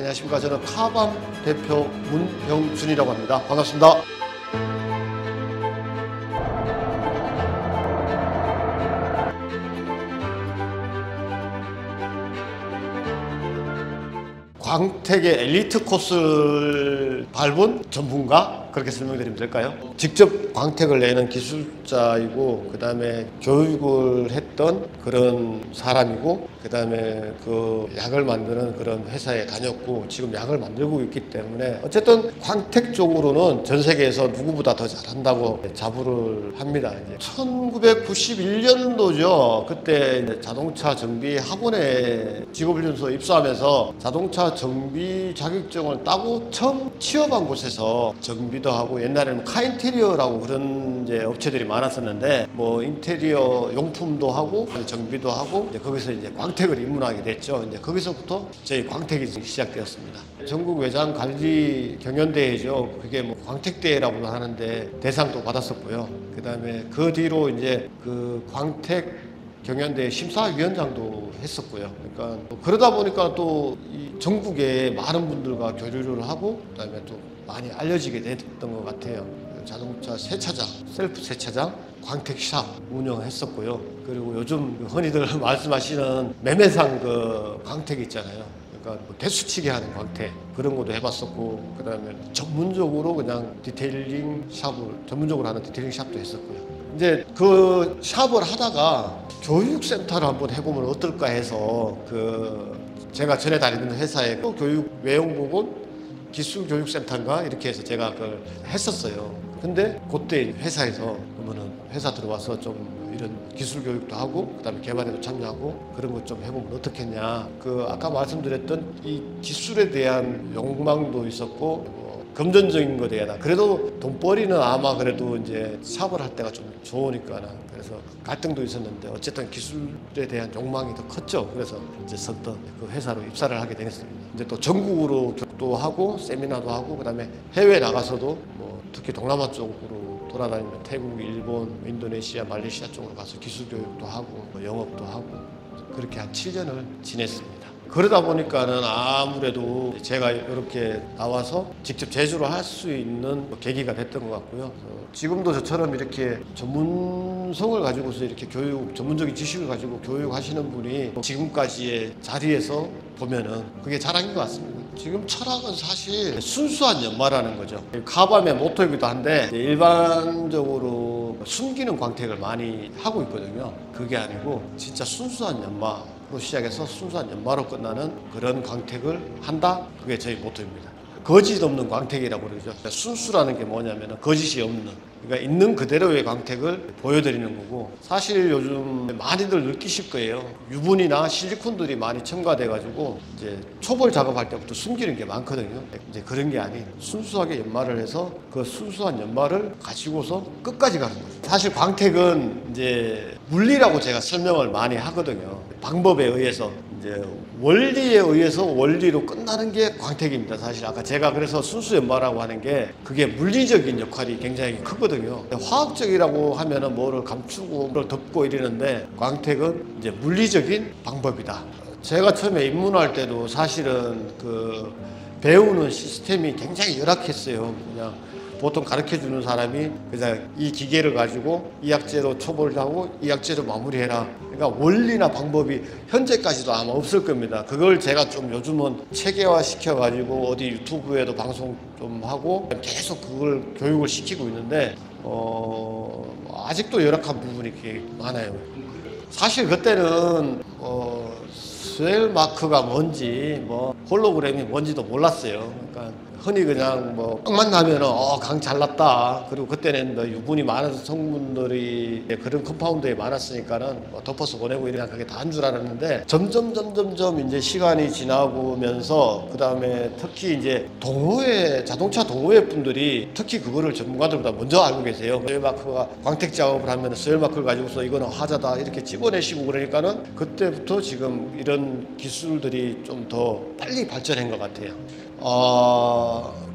안녕하십니까. 저는 카밤 대표 문형준이라고 합니다. 반갑습니다. 광택의 엘리트 코스를 밟은 전문가? 그렇게 설명드리면 될까요? 직접 광택을 내는 기술자이고 그 다음에 교육을 했던 그런 사람이고 그 다음에 그 약을 만드는 그런 회사에 다녔고 지금 약을 만들고 있기 때문에 어쨌든 광택 쪽으로는 전 세계에서 누구보다 더 잘한다고 자부를 합니다. 이제 1991년도죠. 그때 이제 자동차 정비 학원에 직업훈련소에 입소하면서 자동차 정비 자격증을 따고 처음 취업한 곳에서 정비도 하고 옛날에는 카인테리어라고 그런 이제 업체들이 많았었는데 뭐 인테리어 용품도 하고 정비도 하고 이제 거기서 이제 광택을 입문하게 됐죠. 이제 거기서부터 저희 광택이 시작되었습니다. 전국 외장 관리 경연대회죠. 그게 뭐 광택대회라고도 하는데 대상도 받았었고요. 그다음에 그 뒤로 이제 그 광택 경연대 심사위원장도 했었고요. 그러니까 그러다 보니까 또 이 전국에 많은 분들과 교류를 하고 그다음에 또 많이 알려지게 됐던 것 같아요. 자동차 세차장, 셀프 세차장, 광택샵 운영했었고요. 그리고 요즘 흔히들 말씀하시는 매매상 그 광택 있잖아요. 그러니까 뭐 대수치게 하는 광택 그런 것도 해봤었고 그다음에 전문적으로 그냥 디테일링 샵을 전문적으로 하는 디테일링 샵도 했었고요. 이제 그 샵을 하다가 교육센터를 한번 해보면 어떨까 해서 그 제가 전에 다니는 회사에 또 교육 외용보건 기술교육센터인가 이렇게 해서 제가 그걸 했었어요. 근데 그때 회사에서 그러면은 회사 들어와서 좀 이런 기술 교육도 하고 그다음에 개발에도 참여하고 그런 것 좀 해보면 어떻겠냐. 그 아까 말씀드렸던 이 기술에 대한 욕망도 있었고 금전적인 것에 대한 그래도 돈벌이는 아마 그래도 이제 사업을 할 때가 좀 좋으니까 그래서 갈등도 있었는데 어쨌든 기술에 대한 욕망이 더 컸죠. 그래서 이제 선뜻 그 회사로 입사를 하게 되었습니다. 이제 또 전국으로 교육도 하고 세미나도 하고 그다음에 해외 나가서도 뭐 특히 동남아 쪽으로 돌아다니면 태국, 일본, 인도네시아, 말레이시아 쪽으로 가서 기술 교육도 하고 뭐 영업도 하고 그렇게 한 7년을 지냈습니다. 그러다 보니까는 아무래도 제가 이렇게 나와서 직접 제조를 할 수 있는 계기가 됐던 것 같고요. 지금도 저처럼 이렇게 전문성을 가지고서 이렇게 교육, 전문적인 지식을 가지고 교육하시는 분이 지금까지의 자리에서 보면은 그게 자랑인 것 같습니다. 지금 철학은 사실 순수한 연마라는 거죠. 카밤의 모토이기도 한데 일반적으로 숨기는 광택을 많이 하고 있거든요. 그게 아니고 진짜 순수한 연마 로 시작해서 순수한 연마로 끝나는 그런 광택을 한다. 그게 저희 모토입니다. 거짓 없는 광택이라고 그러죠. 순수라는 게 뭐냐면 거짓이 없는 그러니까 있는 그대로의 광택을 보여드리는 거고 사실 요즘 많이들 느끼실 거예요. 유분이나 실리콘들이 많이 첨가돼 가지고 이제 초벌 작업할 때부터 숨기는 게 많거든요. 이제 그런 게 아닌 순수하게 연마를 해서 그 순수한 연마를 가지고서 끝까지 가는 거죠. 사실 광택은 이제 물리라고 제가 설명을 많이 하거든요. 방법에 의해서 이제 원리에 의해서 원리로 끝나는 게 광택입니다. 사실 아까 제가 그래서 순수 연마라고 하는 게 그게 물리적인 역할이 굉장히 크거든요. 화학적이라고 하면은 뭐를 감추고 뭐를 덮고 이러는데 광택은 이제 물리적인 방법이다. 제가 처음에 입문할 때도 사실은 그 배우는 시스템이 굉장히 열악했어요. 그냥 보통 가르쳐주는 사람이 그냥 이 기계를 가지고 이 약재로 초벌을 하고 이 약재로 마무리해라. 그러니까 원리나 방법이 현재까지도 아마 없을 겁니다. 그걸 제가 좀 요즘은 체계화 시켜가지고 어디 유튜브에도 방송 좀 하고 계속 그걸 교육을 시키고 있는데 아직도 열악한 부분이 이렇게 많아요. 사실 그때는 스웰 마크가 뭔지 뭐 홀로그램이 뭔지도 몰랐어요. 그러니까 흔히 그냥 뭐 떡만 나면은 강 잘났다. 그리고 그때는 뭐 유분이 많은 성분들이 그런 컴파운드에 많았으니까는 뭐 덮어서 보내고 이런 그게 다인 줄 알았는데 점점 이제 시간이 지나고면서 그 다음에 특히 이제 동호회 자동차 동호회 분들이 특히 그거를 전문가들보다 먼저 알고 계세요. 스웰 마크가 광택 작업을 하면 스웰 마크를 가지고서 이거는 화자다 이렇게 집어내시고 그러니까는 그때부터 지금 이런 기술들이 좀 더 빨리 발전한 것 같아요.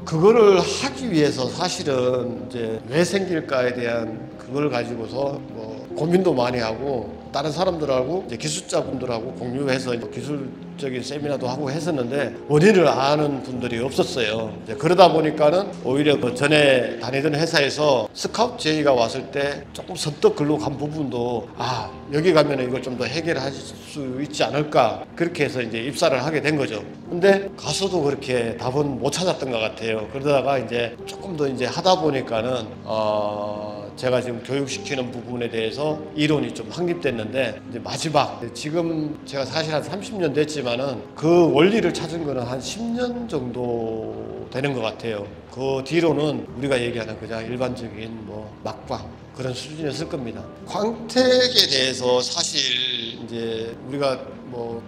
그거를 하기 위해서 사실은 이제 왜 생길까에 대한 그걸 가지고서 뭐 고민도 많이 하고 다른 사람들하고 이제 기술자분들하고 공유해서 기술 교육적인 세미나도 하고 했었는데 원인을 아는 분들이 없었어요. 이제 그러다 보니까는 오히려 그 전에 다니던 회사에서 스카우트 제의가 왔을 때 조금 선뜻 글로 간 부분도 여기 가면 이걸 좀 더 해결할 수 있지 않을까, 그렇게 해서 이제 입사를 하게 된 거죠. 근데 가서도 그렇게 답은 못 찾았던 것 같아요. 그러다가 이제 조금 더 이제 하다 보니까는 제가 지금 교육시키는 부분에 대해서 이론이 좀 확립됐는데, 이제 마지막, 지금 제가 사실 한 30년 됐지만은 그 원리를 찾은 거는 한 10년 정도 되는 것 같아요. 그 뒤로는 우리가 얘기하는 그냥 일반적인 뭐 막광 그런 수준이었을 겁니다. 광택에 대해서 사실 이제 우리가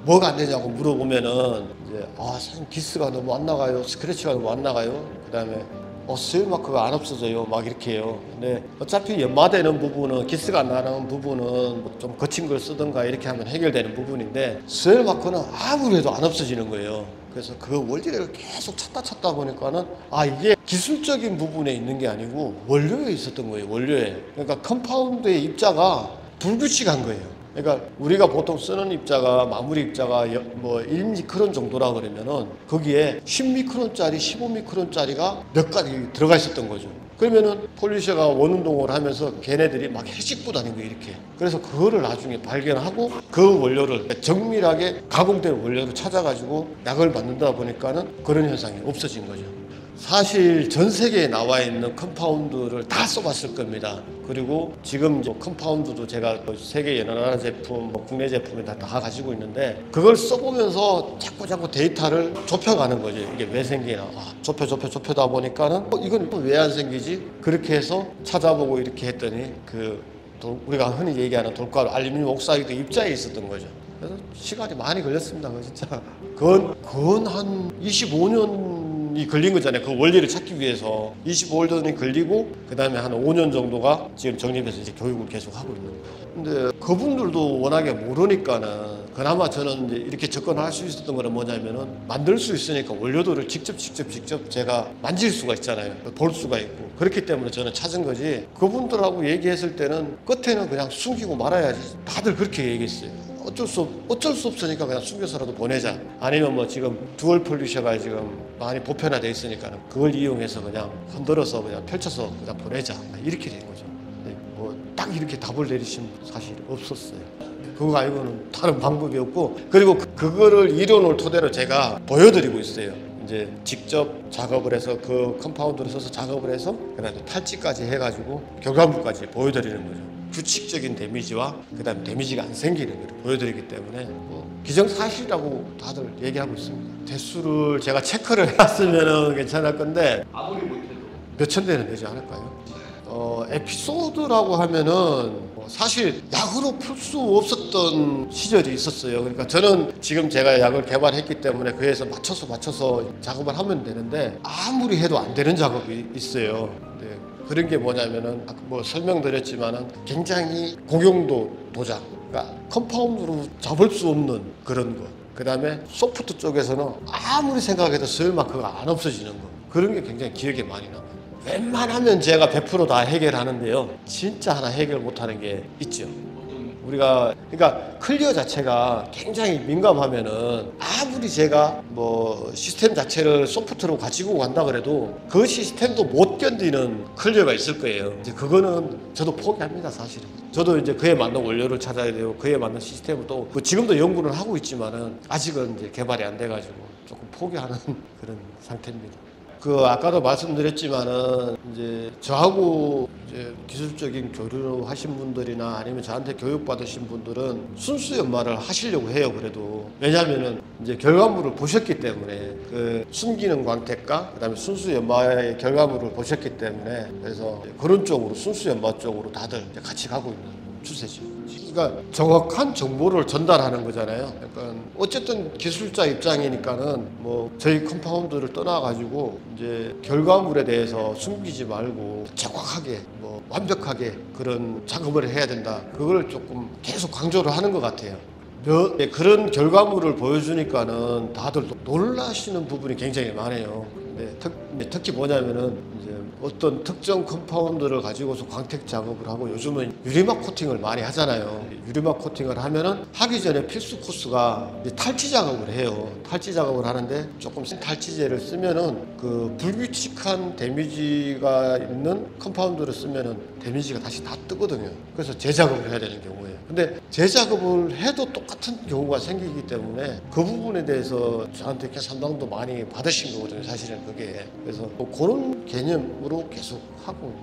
뭐가 안 되냐고 물어보면은 이제 선생님 기스가 너무 안 나가요, 스크래치가 너무 안 나가요, 그 다음에 스웨일 마크가 안 없어져요, 막 이렇게 해요. 근데 어차피 연마되는 부분은, 기스가 안 나는 부분은 뭐좀 거친 걸 쓰든가 이렇게 하면 해결되는 부분인데, 스웨일 마크는 아무리 해도 안 없어지는 거예요. 그래서 그 원리를 계속 찾다 보니까는 이게 기술적인 부분에 있는 게 아니고 원료에 있었던 거예요. 원료에. 그러니까 컴파운드의 입자가 불규칙한 거예요. 그러니까 우리가 보통 쓰는 입자가, 마무리 입자가 뭐 1미크론 정도라 그러면은 거기에 10미크론짜리, 15미크론짜리가 몇 가지 들어가 있었던 거죠. 그러면은 폴리셔가 원운동을 하면서 걔네들이 막 해집고 다니는 거예요, 이렇게. 그래서 그거를 나중에 발견하고 그 원료를 정밀하게 가공된 원료를 찾아가지고 약을 만든다 보니까는 그런 현상이 없어진 거죠. 사실 전 세계에 나와 있는 컴파운드를 다 써봤을 겁니다. 그리고 지금 컴파운드도 제가 세계 여러 나라 제품, 국내 제품에 다 가지고 있는데, 그걸 써보면서 자꾸 데이터를 좁혀가는 거죠. 이게 왜 생기나. 좁혀다 보니까는 이건 왜 안 생기지? 그렇게 해서 찾아보고 이렇게 했더니 우리가 흔히 얘기하는 돌가루, 알루미늄 옥사이드 입자에 있었던 거죠. 그래서 시간이 많이 걸렸습니다. 진짜. 그건 한 25년이 걸린 거잖아요. 그 원리를 찾기 위해서 25년이 걸리고, 그 다음에 한 5년 정도가 지금 정립해서 이제 교육을 계속 하고 있는 거예요. 근데 그분들도 워낙에 모르니까는, 그나마 저는 이제 이렇게 접근할 수 있었던 거는 뭐냐면은, 만들 수 있으니까 원료들을 직접 제가 만질 수가 있잖아요. 볼 수가 있고. 그렇기 때문에 저는 찾은 거지, 그분들하고 얘기했을 때는 끝에는 그냥 숨기고 말아야지, 다들 그렇게 얘기했어요. 어쩔 수 없으니까 그냥 숨겨서라도 보내자. 아니면 뭐 지금 듀얼 폴리셔가 지금 많이 보편화되어 있으니까 그걸 이용해서 그냥 흔들어서 그냥 펼쳐서 그냥 보내자. 이렇게 된 거죠. 뭐 딱 이렇게 답을 내리신 분 사실 없었어요. 그거 아니고는 다른 방법이 없고, 그리고 그거를 이론을 토대로 제가 보여드리고 있어요. 이제 직접 작업을 해서 그 컴파운드를 써서 작업을 해서 그다음에 탈취까지 해가지고 결과물까지 보여드리는 거죠. 규칙적인 데미지와 그다음에 데미지가 안 생기는 걸 보여드리기 때문에 기정사실이라고 다들 얘기하고 있습니다. 대수를 제가 체크를 해왔으면 괜찮을 건데 아무리 못해도 몇천 대는 되지 않을까요? 에피소드라고 하면은 사실 약으로 풀 수 없었던 시절이 있었어요. 그러니까 저는 지금 제가 약을 개발했기 때문에 그에서 맞춰서 작업을 하면 되는데, 아무리 해도 안 되는 작업이 있어요. 그런 게 뭐냐면은 뭐 설명드렸지만은 굉장히 고경도 도장, 그러니까 컴파운드로 잡을 수 없는 그런 거. 그 다음에 소프트 쪽에서는 아무리 생각해도 스웨일 마크가 안 없어지는 거. 그런 게 굉장히 기억에 많이 남아요. 웬만하면 제가 100% 다 해결하는데요, 진짜 하나 해결 못하는 게 있죠. 우리가 그러니까 클리어 자체가 굉장히 민감하면은 아무리 제가 뭐 시스템 자체를 소프트로 가지고 간다 그래도 그 시스템도 못 견디는 클리어가 있을 거예요. 이제 그거는 저도 포기합니다, 사실은. 저도 이제 그에 맞는 원료를 찾아야 되고 그에 맞는 시스템을 또 지금도 연구를 하고 있지만은 아직은 이제 개발이 안 돼가지고 조금 포기하는 그런 상태입니다. 아까도 말씀드렸지만은 이제 저하고 이제 기술적인 교류를 하신 분들이나 아니면 저한테 교육받으신 분들은 순수 연마를 하시려고 해요. 그래도 왜냐하면은 이제 결과물을 보셨기 때문에, 그 숨기는 광택과 그다음에 순수 연마의 결과물을 보셨기 때문에, 그래서 그런 쪽으로 순수 연마 쪽으로 다들 이제 같이 가고 있는 추세죠. 그러니까 정확한 정보를 전달하는 거잖아요. 그러니까 어쨌든 기술자 입장이니까는 뭐 저희 컴파운드를 떠나가지고 이제 결과물에 대해서 숨기지 말고 정확하게 뭐 완벽하게 그런 작업을 해야 된다. 그걸 조금 계속 강조를 하는 것 같아요. 그런 결과물을 보여주니까는 다들 놀라시는 부분이 굉장히 많아요. 특히 뭐냐면은 이제 어떤 특정 컴파운드를 가지고서 광택 작업을 하고 요즘은 유리막 코팅을 많이 하잖아요. 유리막 코팅을 하면은 하기 전에 필수 코스가 이제 탈지 작업을 해요. 탈지 작업을 하는데 조금 센 탈지제를 쓰면은 그 불규칙한 데미지가 있는 컴파운드를 쓰면은 데미지가 다시 다 뜨거든요. 그래서 재작업을 해야 되는 경우에요. 근데 재작업을 해도 똑같은 경우가 생기기 때문에 그 부분에 대해서 저한테 이렇게 상담도 많이 받으신 거거든요. 사실은 그게. 그래서 뭐 그런 개념으로 계속 하고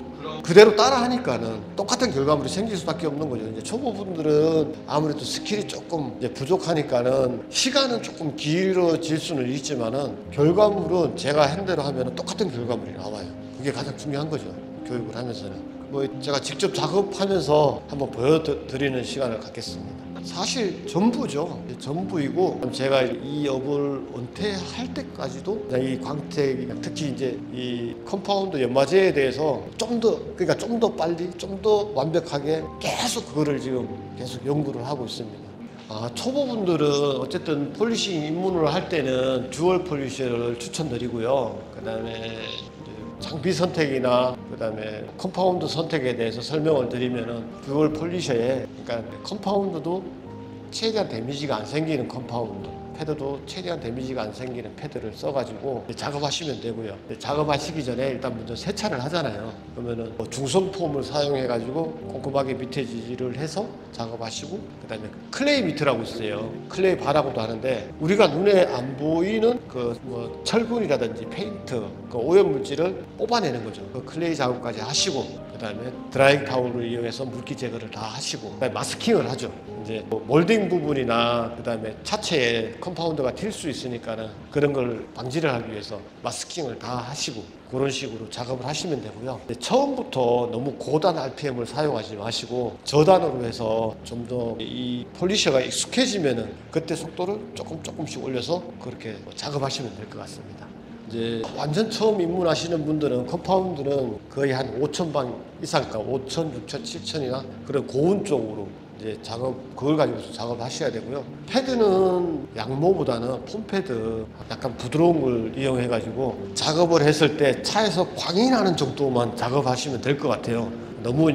그대로 따라 하니까는 똑같은 결과물이 생길 수밖에 없는 거죠. 이제 초보분들은 아무래도 스킬이 조금 이제 부족하니까는 시간은 조금 길어질 수는 있지만은 결과물은 제가 한 대로 하면은 똑같은 결과물이 나와요. 그게 가장 중요한 거죠. 교육을 하면서는. 뭐 제가 직접 작업하면서 한번 보여드리는 시간을 갖겠습니다. 사실 전부죠. 전부이고 제가 이 업을 은퇴할 때까지도 이 광택, 특히 이제 이 컴파운드 연마제에 대해서 좀 더 빨리, 좀 더 완벽하게 계속 그거를 지금 계속 연구를 하고 있습니다. 초보분들은 어쨌든 폴리싱 입문을 할 때는 듀얼 폴리셔를 추천드리고요. 그다음에 장비 선택이나 그다음에 컴파운드 선택에 대해서 설명을 드리면은 듀얼 폴리셔에 그러니까 컴파운드도 최대한 데미지가 안 생기는 컴파운드, 패드도 최대한 데미지가 안 생기는 패드를 써가지고 작업하시면 되고요. 작업하시기 전에 일단 먼저 세차를 하잖아요. 그러면은 중성 폼을 사용해가지고 꼼꼼하게 밑에 지지를 해서 작업하시고, 그다음에 클레이 미트라고 있어요. 클레이 바라고도 하는데 우리가 눈에 안 보이는 철분이라든지 페인트, 그 오염 물질을 뽑아내는 거죠. 그 클레이 작업까지 하시고, 그다음에 드라잉 타올을 이용해서 물기 제거를 다 하시고, 그다음에 마스킹을 하죠. 이제 몰딩 부분이나 그다음에 차체에 컴파운드가 튈 수 있으니까는 그런 걸 방지를 하기 위해서 마스킹을 다 하시고 그런 식으로 작업을 하시면 되고요. 처음부터 너무 고단 RPM을 사용하지 마시고 저단으로 해서 좀 더 이 폴리셔가 익숙해지면은 그때 속도를 조금씩 올려서 그렇게 작업하시면 될 것 같습니다. 이제 완전 처음 입문하시는 분들은 컴파운드는 거의 한 5,000방 이상가 5,000, 6,000, 7,000이나 그런 고운 쪽으로 이제 그걸 가지고서 작업하셔야 되고요. 패드는 양모보다는 폼패드 약간 부드러운 걸 이용해 가지고 작업을 했을 때 차에서 광이 나는 정도만 작업하시면 될 것 같아요. 너무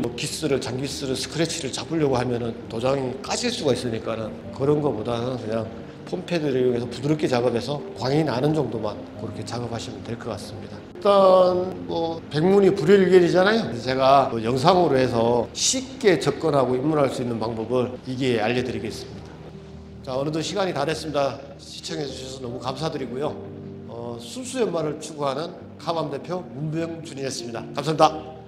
장기스를 스크래치를 잡으려고 하면은 도장이 까질 수가 있으니까는 그런 거보다는 그냥 폼패드를 이용해서 부드럽게 작업해서 광이 나는 정도만 그렇게 작업하시면 될 것 같습니다. 일단 백문이 불여일견이잖아요. 그래서 제가 영상으로 해서 쉽게 접근하고 입문할 수 있는 방법을 이게 알려드리겠습니다. 자, 어느덧 시간이 다 됐습니다. 시청해 주셔서 너무 감사드리고요. 순수 연마를 추구하는 카밤 대표 문병준이었습니다. 감사합니다.